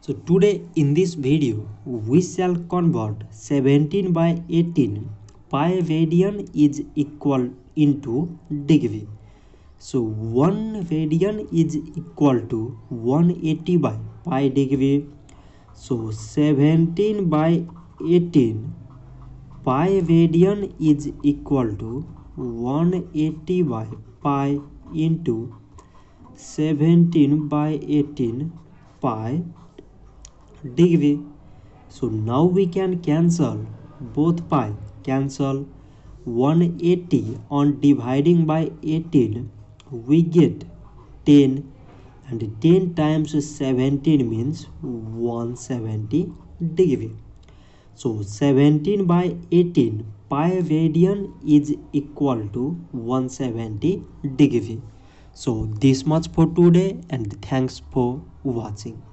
So today in this video we shall convert 17 by 18 pi radian is equal into degree. So 1 radian is equal to 180 by pi degree. So 17 by 18 pi radian is equal to 180 by pi into 17 by 18 pi degree. So now we can cancel both pi, cancel 180 on dividing by 18 we get 10, and 10 times 17 means 170 degree. So 17 by 18 pi radian is equal to 170 degree. So this much for today, and thanks for watching.